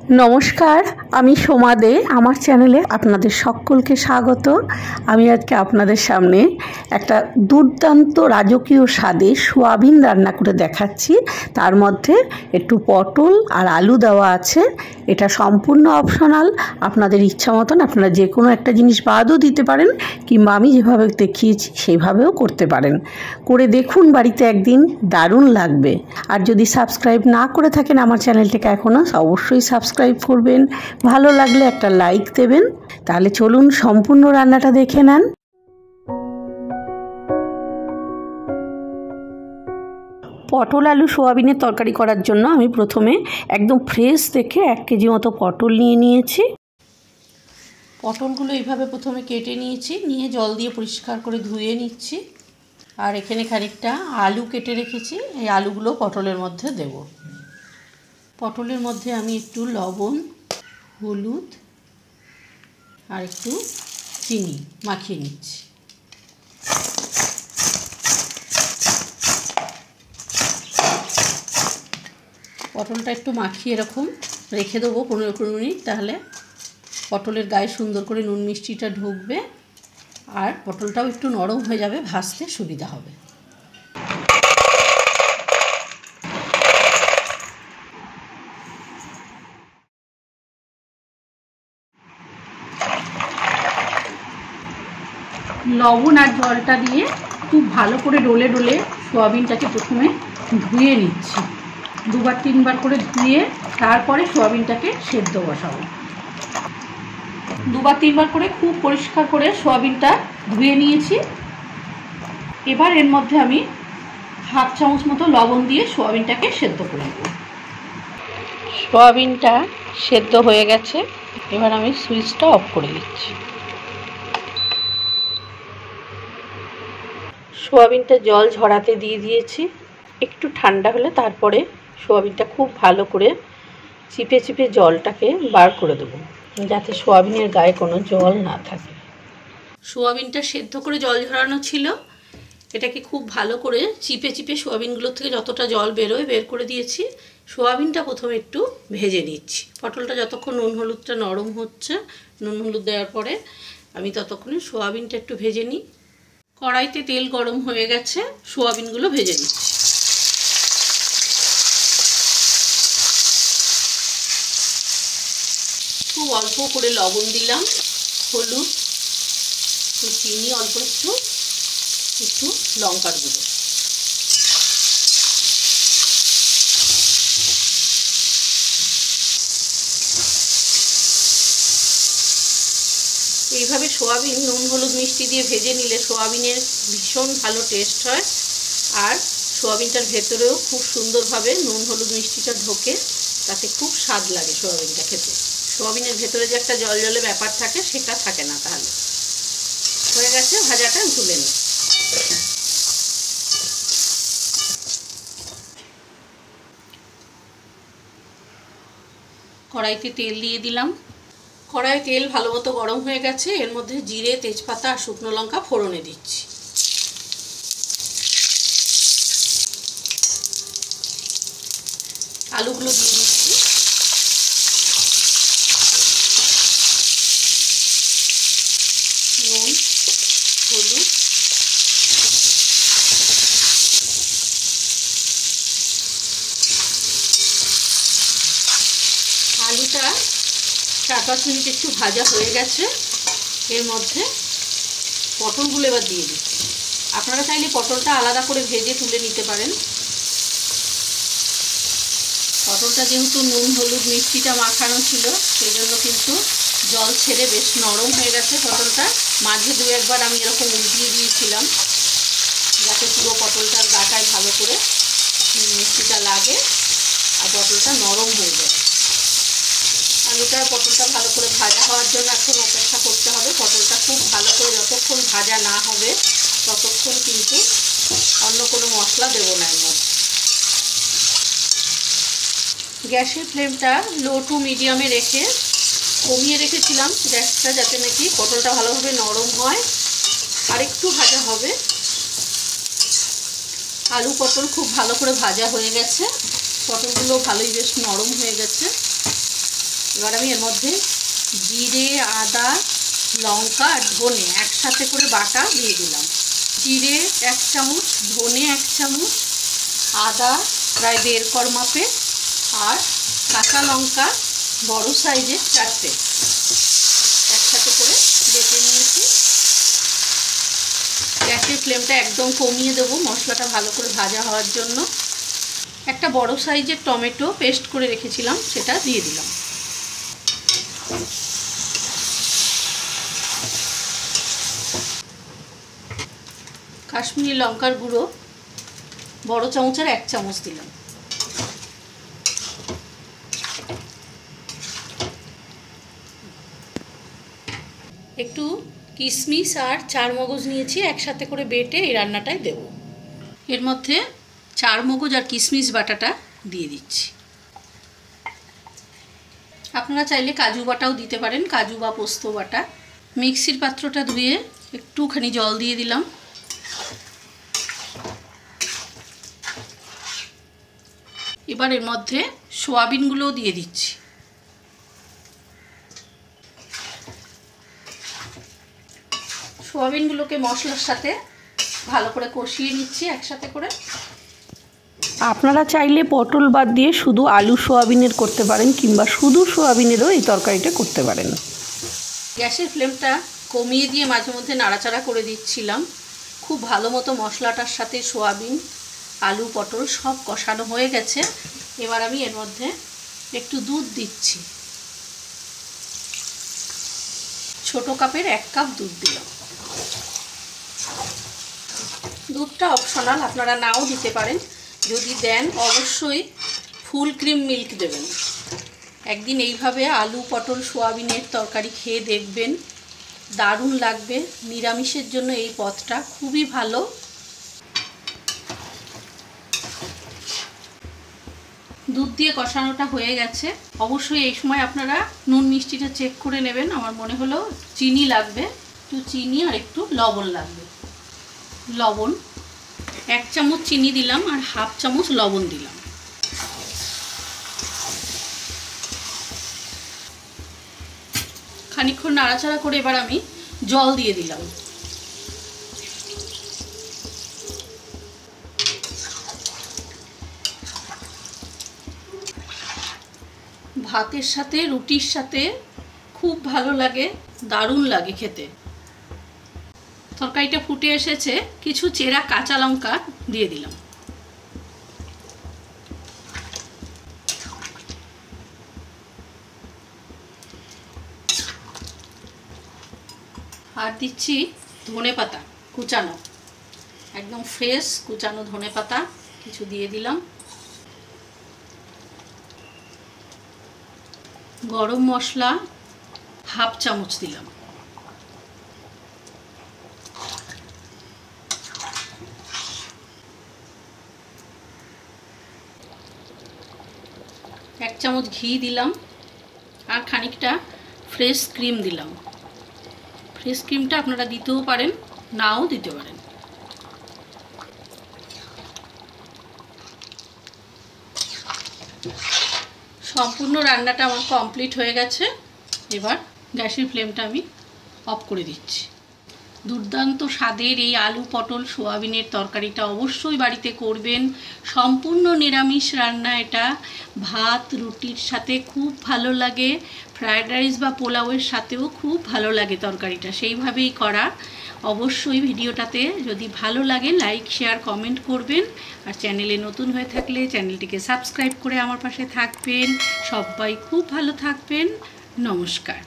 नमस्कार आमी सोमा दे आमार चैनेले आपनादेर सकलके स्वागत। आमी आजके आपनादेर सामने एकटा दुर्दान्त राजकीय स्वादे सोयाबिन रान्ना करे देखाच्छि। तार मध्य एकटु पटल और आलू देওয়া আছে। এটা সম্পূর্ণ অপশনাল, আপনাদের ইচ্ছা মতন আপনারা যে কোনো একটা জিনিস বাদও দিতে পারেন কিংবা আমি যেভাবে দেখিয়েছি সেইভাবেও করতে পারেন। করে দেখুন বাড়িতে একদিন, দারুণ লাগবে। আর যদি সাবস্ক্রাইব না করে থাকেন আমার চ্যানেলটাকে এখনো, অবশ্যই সাবস্ক্রাইব করবেন। ভালো লাগলে একটা লাইক দেবেন। তাহলে চলুন সম্পূর্ণ রান্নাটা দেখে নেন। पटल आलू सोयाबिन तरकारी करार जन्य आमी प्रथमे एकदम फ्रेश देखे 1 केजी मतो पटल निये नियेछि। पटलगुलो এইভাবে प्रथमे केटे नियेछि, निये जल दिए परिष्कार करे धुए निচ্ছি। আর এখানে খানিকটা आलू केटे रेखेछि, এই आलूगुलो पटलेर मধ্যে देব। पटलेर मধ্যে আমি একটু লবণ, হলুদ আর একটু চিনি মাখিয়ে নিচ্ছি। पटलटा एकटू माखिए एरकम रेखे देबो 15-20 मिनट, ताहले पटलेर गाये सुंदर करे नुन मिष्टिटा ढुकबे और पटलटाओ एकटू नरम हो जाबे, भाजते सुविधा होबे। लवण और जलटा दिए खूब भालो करे डोले डोले सोयाबिनटाके प्रथमे धुए निচ্ছি। দুবার তিনবার করে ধুয়ে তারপরে সোয়াবিনটাকে সেদ্ধ বসাবো। দুবার তিনবার করে খুব পরিষ্কার করে সোয়াবিনটা ধুয়ে নিয়েছি। এবার এর মধ্যে আমি হাফ চামচ মতো লবণ দিয়ে সোয়াবিনটাকে সেদ্ধ করে নেব। সোয়াবিনটা সেদ্ধ হয়ে গেছে, এবার আমি সুইচটা অফ করে দিচ্ছি। সোয়াবিনটা জল ঝরাতে দিয়ে দিয়েছি। একটু ঠান্ডা হলে তারপরে সোয়াবিনটা খুব ভালো করে চিপে চিপে জলটাকে বার করে দেব, যাতে সোয়াবিনের গায়ে কোনো জল না থাকে। সোয়াবিনটা সেদ্ধ করে জল ঝরানো ছিল, এটাকে খুব ভালো করে চিপে চিপে সোয়াবিনগুলো থেকে যতটা জল বেরোয় বের করে দিয়েছি। সোয়াবিনটা প্রথমে একটু ভেজে নিচ্ছি। পটলটা যতক্ষণ নুন হলুদটা নরম হচ্ছে, নুন হলুদ দেওয়ার পরে আমি ততক্ষণে সোয়াবিনটা একটু ভেজে নিই। কড়াইতে তেল গরম হয়ে গেছে, সোয়াবিনগুলো ভেজে নিচ্ছি। খুব অল্প করে লবণ দিলাম, হলুদ, একটু চিনি, অল্প একটু একটু লঙ্কার গুঁড়ো। এইভাবে সোয়াবিন নুন হলুদ মিষ্টি দিয়ে ভেজে নিলে সোয়াবিনের ভীষণ ভালো টেস্ট হয়, আর সোয়াবিনটার ভেতরেও খুব সুন্দরভাবে নুন হলুদ মিষ্টিটা ঢোকে, তাতে খুব স্বাদ লাগে সোয়াবিনটা খেতে। সোয়াবিনের ভেতরে যে একটা জল জলে ব্যাপার থাকে সেটা থাকে না। তাহলে হয়ে গেছে ভাজাটা, তুলে নিই। কড়াইতে তেল দিয়ে দিলাম। কড়াইয়ে তেল ভালো মতো গরম হয়ে গেছে, এর মধ্যে জিরে, তেজপাতা আর শুকনো লঙ্কা ফোড়নে দিচ্ছি। আলুগুলো দিয়ে দিচ্ছি। নুন, হলুদ, আলুটা 4-5 মিনিট একটু ভাজা হয়ে গেছে। এর মধ্যে পটলগুলো এবার দিয়ে দিচ্ছি। আপনারা চাইলে পটলটা আলাদা করে ভেজে তুলে নিতে পারেন। পটলটা যেহেতু নুন হলুদ মিষ্টিটা মাখানো ছিল, সেই জন্য কিন্তু জল ছেড়ে বেশ নরম হয়ে গেছে পটলটা। মাঝে 2-1 বার আমি এরকম উল্টিয়ে দিয়েছিলাম, যাতে পুরো পটলটার গাটায় ভালো করে মিষ্টিটা লাগে আর পটলটা নরম হয়ে যায়। আলুটা পটলটা ভালো করে ভাজা হওয়ার জন্য এখন অপেক্ষা করতে হবে। পটলটা খুব ভালো করে যতক্ষণ ভাজা না হবে ততক্ষণ কিন্তু অন্য কোনো মশলা দেবো না এর মধ্যে। গ্যাসের ফ্লেমটা লো টু মিডিয়ামে রেখে কমিয়ে রেখেছিলাম গ্যাসটা, যাতে নাকি পটলটা ভালোভাবে নরম হয়। আর একটু ভাজা হবে। আলু পটল খুব ভালো করে ভাজা হয়ে গেছে, পটলগুলো ভালোই বেশ নরম হয়ে গেছে। এবার আমি এর মধ্যে জিরে, আদা, লঙ্কা আর ধনে একসাথে করে বাটা দিয়ে দিলাম। জিরে 1 চামচ, ধনে 1 চামচ, আদা প্রায় 1.5 কোয়া মাপে আর কাঁচা লঙ্কা বড় সাইজের 4টে একসাথে করে বেটে নিয়েছি। গ্যাসের ফ্লেমটা একদম কমিয়ে দেবো মশলাটা ভালো করে ভাজা হওয়ার জন্য। একটা বড় সাইজের টমেটো পেস্ট করে রেখেছিলাম, সেটা দিয়ে দিলাম। কাশ্মীরি লঙ্কার গুঁড়ো বড় চামচের 1 চামচ দিলাম। একটু কিশমিশ আর চারমগজ নিয়েছি, একসাথে করে বেটে এই রান্নাটায় দেব। এর মধ্যে চারমগজ আর কিশমিশ বাটাটা দিয়ে দিচ্ছি। আপনারা চাইলে কাজু বাটাও দিতে পারেন, কাজু বা পোস্ত বাটা। মিক্সির পাত্রটা ধুয়ে একটুখানি জল দিয়ে দিলাম। এবার এর মধ্যে সোয়াবিনগুলোও দিয়ে দিচ্ছি। সোয়াবিনগুলোকে মশলার সাথে ভালো করে কষিয়ে নিচ্ছি একসাথে করে। আপনারা চাইলে পটল বাদ দিয়ে শুধু আলু সোয়াবিনের করতে পারেন, কিংবা শুধু সোয়াবিনেরও এই তরকারিটা করতে পারেন। গ্যাসের ফ্লেমটা কমিয়ে দিয়ে মাঝে মধ্যে নাড়াচাড়া করে দিচ্ছিলাম। খুব ভালো মতো মশলাটার সাথে সোয়াবিন, আলু, পটল সব কষানো হয়ে গেছে। এবার আমি এর মধ্যে একটু দুধ দিচ্ছি। ছোট কাপের 1 কাপ দুধ দিলাম। দুধটা অপশনাল, আপনারা নাও দিতে পারেন। যদি দেন অবশ্যই ফুল ক্রিম মিল্ক দেবেন। একদিন এইভাবে আলু, পটল, সোয়াবিনের তরকারি খেয়ে দেখবেন, দারুণ লাগবে। নিরামিষের জন্য এই পদটা খুবই ভালো। দুধ দিয়ে কষানোটা হয়ে গেছে। অবশ্যই এই সময় আপনারা নুন মিষ্টিটা চেক করে নেবেন। আমার মনে হলো চিনি লাগবে, একটু চিনি আর একটু লবণ লাগবে। লবণ 1 চামচ চিনি দিলাম আর 1/2 চামচ লবণ দিলাম। খানিকক্ষণ নাড়াচাড়া করে এবার আমি জল দিয়ে দিলাম। ভাতের সাথে, রুটির সাথে খুব ভালো লাগে, দারুণ লাগে খেতে। তরকারিটা ফুটে এসেছে, কিছু চেরা কাঁচা লঙ্কা দিয়ে দিলাম। আর দিচ্ছি ধনেপাতা কুচানো, একদম ফ্রেশ কুচানো ধনেপাতা কিছু দিয়ে দিলাম। গরম মশলা 1/2 চামচ দিলাম। এক চামচ ঘি দিলাম আর খানিকটা ফ্রেশ ক্রিম দিলাম। ফ্রেশ ক্রিমটা আপনারা দিতেও পারেন, নাও দিতে পারেন। সম্পূর্ণ রান্নাটা আমার কমপ্লিট হয়ে গেছে। এবার গ্যাসের ফ্লেমটা আমি অফ করে দিচ্ছি। দুর্দান্ত স্বাদের এই আলু, পটল, সোয়াবিনের তরকারিটা অবশ্যই বাড়িতে করবেন। সম্পূর্ণ নিরামিষ রান্না এটা। ভাত, রুটির সাথে খুব ভালো লাগে, ফ্রায়েড রাইস বা পোলাওয়ের সাথেও খুব ভালো লাগে তরকারিটা, সেইভাবেই করা। অবশ্যই ভিডিওটাতে যদি ভালো লাগে লাইক, শেয়ার, কমেন্ট করবেন। আর চ্যানেলে নতুন হয়ে থাকলে চ্যানেলটিকে সাবস্ক্রাইব করে আমার পাশে থাকবেন। সবাই খুব ভালো থাকবেন। নমস্কার।